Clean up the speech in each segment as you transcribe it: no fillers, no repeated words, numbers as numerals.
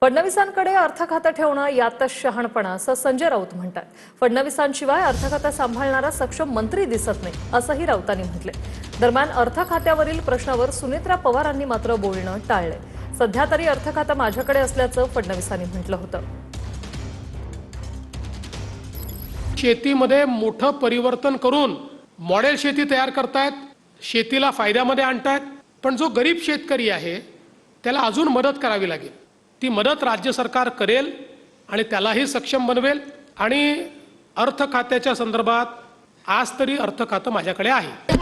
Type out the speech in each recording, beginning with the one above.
फडणवीसांकडे अर्थ खातं ठेवणं यातच शहाणपणा असं संजय राऊत म्हणतात। फडणवीसांशिवाय अर्थ खातं सांभाळणारा सक्षम मंत्री दिसत नाही असंही राऊतांनी म्हटले। दरम्यान अर्थ खात्यावरील प्रश्नावर सुनेत्रा पवारांनी मात्र बोलणं टाळले। सध्या तरी अर्थ खातं माझ्याकडे असल्याचं फडणवीसांनी म्हटलं होतं। शेतीमध्ये मोठं परिवर्तन करून मॉडेल शेती तयार करतायत, शेतीला फायद्यामध्ये आणतायत, पण जो गरीब शेतकरी आहे त्याला अजून मदत करावी लागेल। ती मदत राज्य सरकार करेल आणि त्यालाही सक्षम बनवेल। आणि अर्थ खात्याच्या संदर्भात आज तरी अर्थ खातं माझ्याकडे आहे।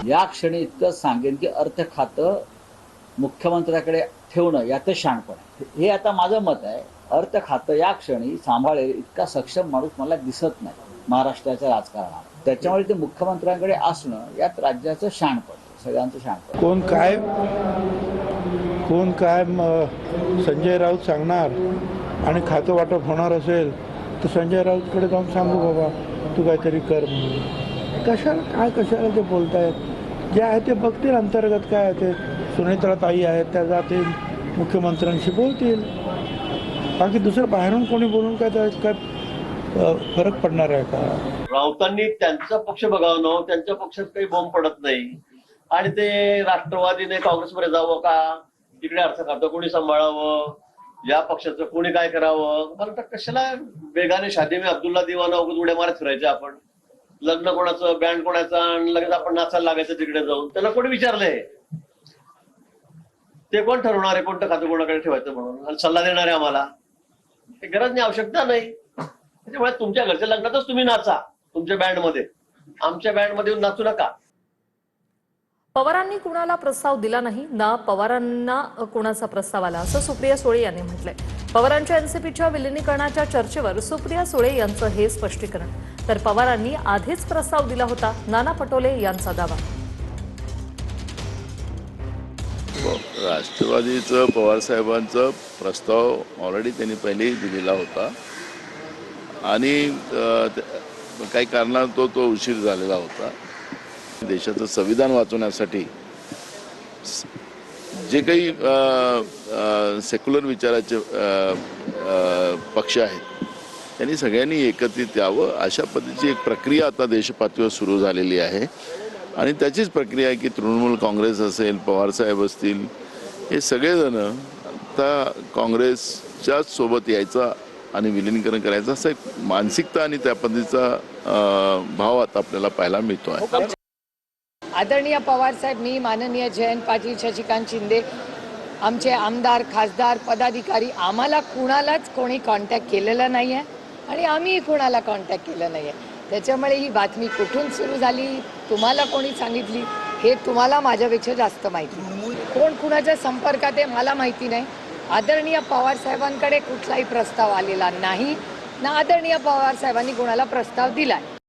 या क्षणी इतकं सांगेन की अर्थ खातं मुख्यमंत्र्याकडे ठेवणं यातच शहाणपण आहे। हे आता माझं मत आहे। अर्थ खातं या क्षणी सांभाळेल इतका सक्षम माणूस मला दिसत नाही महाराष्ट्राच्या राजकारणात। त्याच्यामुळे ते मुख्यमंत्र्यांकडे असणं यात राज्याचं शहाणपण, सगळ्यांचं शहाणपण। कोण काय संजय राऊत सांगणार आणि खातं वाटप होणार असेल तर संजय राऊतकडे जाऊन सांगू बाबा तू काहीतरी कर म्हणून। कशाला ते बोलतायत? जे आहे ते बघतील अंतर्गत काय आहे ते। सुनेत्रा ताई आहेत त्या जातील मुख्यमंत्र्यांशी बोलतील। बाकी दुसरं बाहेरून कोणी बोलून काय फरक पडणार आहे का? राऊतांनी त्यांचा पक्ष बघावं ना, त्यांच्या पक्षात काही बॉम्ब पडत नाही आणि ते राष्ट्रवादीने काँग्रेसमध्ये जावं का, तिकडे अर्थ खातं कोणी सांभाळावं, या पक्षाचं कोणी काय करावं। मला तर कशाला बेगाने शादी में अब्दुल्ला दिवाना उगाच उड्या मारत फिरायचे आपण। लग्न कोणाचं, बँड कोणाचा आणि लगेच आपण नाचायला लागायचं तिकडे जाऊन। त्याला कोणी विचारलंय? ते कोण ठरवणार आहे कोणतं खातं कोणाकडे ठेवायचं म्हणून? आणि सल्ला देणार आहे आम्हाला? गरज नाही, आवश्यकता नाही। त्याच्यामुळे तुमच्या घरच्या लग्नातच तुम्ही नाचा तुमच्या बँडमध्ये, आमच्या बँडमध्ये येऊन नाचू नका। पवारांनी कुणाला प्रस्ताव दिला नाही ना पवारांना कुणाचा प्रस्ताव आला असं सुप्रिया सुळे यांनी म्हटलंय। पवारांच्या एनसीपीच्या विलिनीकरणाच्या चर्चेवर सुप्रिया सुळे यांचं हे स्पष्टीकरण। तर पवारांनी आधीच प्रस्ताव दिला होता, नाना पटोले यांचा दावा। राष्ट्रवादीचं पवार साहेबांचा प्रस्ताव ऑलरेडी त्यांनी पहिलेही दिलेला होता आणि काही कारणाने तो उशीर झालेला होता। देशाचं संविधान वाचवण्यासाठी जे काही सेक्युलर विचाराचे पक्ष आहेत त्यांनी सगळ्यांनी एकत्रित यावं, अशा पद्धतीची एक प्रक्रिया आता देशपातळीवर सुरू झालेली आहे। आणि त्याचीच प्रक्रिया आहे की तृणमूल काँग्रेस असेल, पवारसाहेब असतील, हे सगळेजण आता काँग्रेसच्याच सोबत यायचा आणि विलीनीकरण करायचं असं एक मानसिकता आणि त्या पद्धतीचा भाव आता आपल्याला पाहायला मिळतो आहे। आदरणीय पवारसाहेब, मी माननीय जयंत पाटील, शशिकांत शिंदे, आमचे आमदार, खासदार, पदाधिकारी, आम्हाला कुणालाच कोणी कॉन्टॅक्ट केलेला नाही आहे आणि आम्हीही कुणाला कॉन्टॅक्ट केलं नाही आहे। त्याच्यामुळे ही बातमी कुठून सुरू झाली, तुम्हाला कोणी सांगितली, हे तुम्हाला माझ्यापेक्षा जास्त माहिती। कोण कुणाच्या संपर्कात आहे मला माहिती नाही। आदरणीय पवारसाहेबांकडे कुठलाही प्रस्ताव आलेला नाही ना आदरणीय पवारसाहेबांनी कोणाला प्रस्ताव दिला आहे।